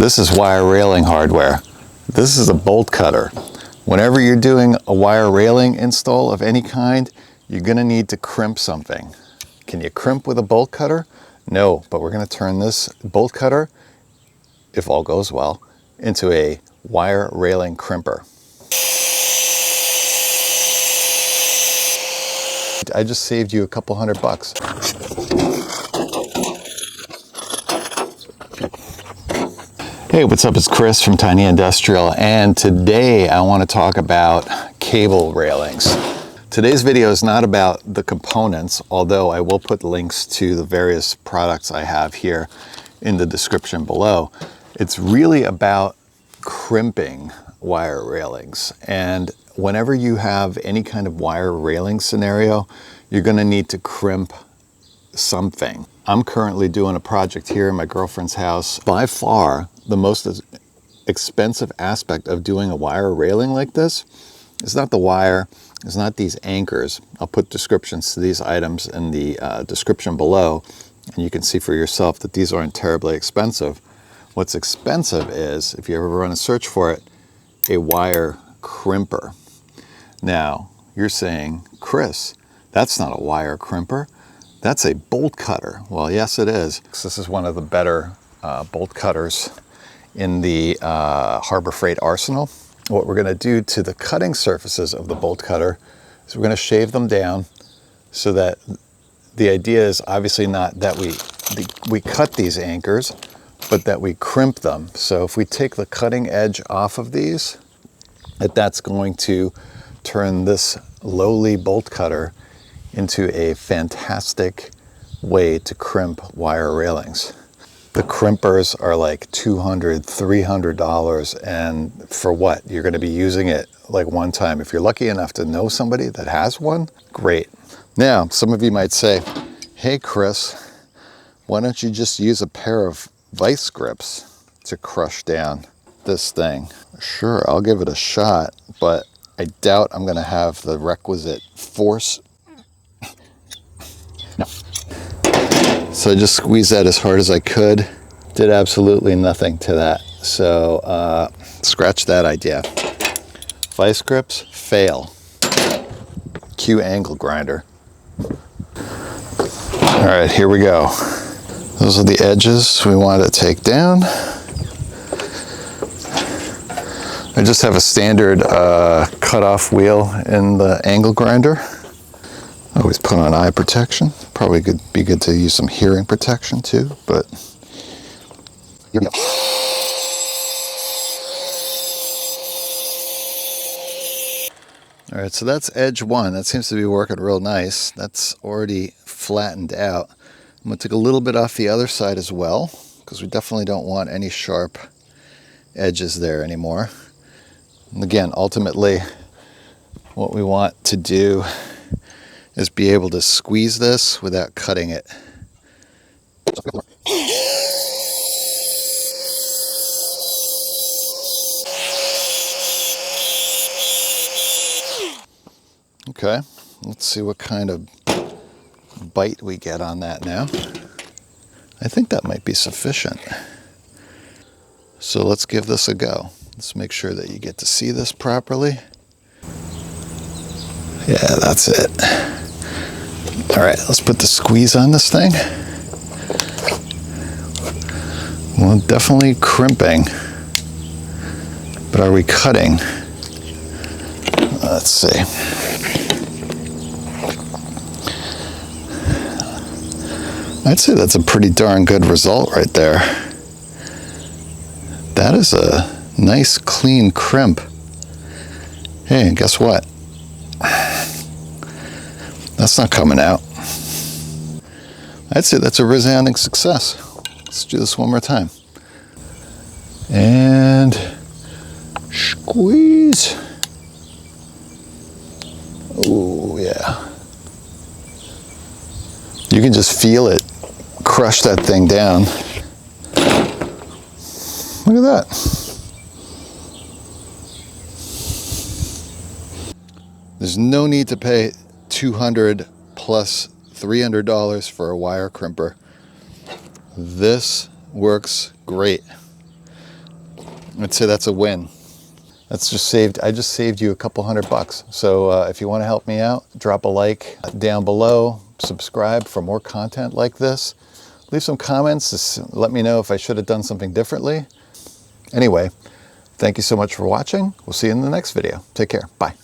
This is wire railing hardware. This is a bolt cutter. Whenever you're doing a wire railing install of any kind, you're going to need to crimp something. Can you crimp with a bolt cutter? No, but we're going to turn this bolt cutter, if all goes well, into a wire railing crimper. I just saved you a couple $100. Hey, what's up? It's Chris from Tiny Industrial, and today I want to talk about cable railings. Today's video is not about the components, although I will put links to the various products I have here in the description below. It's really about crimping wire railings. And whenever you have any kind of wire railing scenario, you're going to need to crimp something. I'm currently doing a project here in my girlfriend's house. By far, the most expensive aspect of doing a wire railing like this is not the wire, it's not these anchors. I'll put descriptions to these items in the description below, and you can see for yourself that these aren't terribly expensive. What's expensive is, if you ever run a search for it, a wire crimper. Now, you're saying, Chris, that's not a wire crimper. That's a bolt cutter. Well, yes, it is. This is one of the better bolt cutters in the Harbor Freight arsenal. What we're going to do to the cutting surfaces of the bolt cutter is we're going to shave them down so that the idea is obviously not that we cut these anchors, but that we crimp them. So if we take the cutting edge off of these, that's going to turn this lowly bolt cutter into a fantastic way to crimp wire railings. The crimpers are like $200, $300, and for what? You're going to be using it like one time. If you're lucky enough to know somebody that has one, great. Now, some of you might say, hey Chris, why don't you just use a pair of vice grips to crush down this thing? Sure, I'll give it a shot, but I doubt I'm going to have the requisite force. No. So I just squeezed that as hard as I could. Did absolutely nothing to that. So scratch that idea. Vice grips, fail. Cue angle grinder. All right, here we go. Those are the edges we want to take down. I just have a standard cutoff wheel in the angle grinder. Always put on eye protection. Probably could be good to use some hearing protection too, but here we go. All right, so that's edge one. That seems to be working real nice. That's already flattened out. I'm gonna take a little bit off the other side as well, because we definitely don't want any sharp edges there anymore. And again, ultimately, what we want to do is be able to squeeze this without cutting it. Okay, let's see what kind of bite we get on that now. I think that might be sufficient. So let's give this a go. Let's make sure that you get to see this properly. Yeah, that's it. All right, let's put the squeeze on this thing. Well, definitely crimping. But are we cutting? Let's see. I'd say that's a pretty darn good result right there. That is a nice clean crimp. Hey, and guess what? That's not coming out. I'd say that's a resounding success. Let's do this one more time. And squeeze. Oh, yeah. You can just feel it crush that thing down. Look at that. There's no need to pay $200 plus $300 for a wire crimper. This works great. I'd say that's a win. That's just saved, I just saved you a couple $100. So if you want to help me out, drop a like down below, subscribe for more content like this. Leave some comments, just let me know if I should have done something differently. Anyway, thank you so much for watching. We'll see you in the next video. Take care. Bye.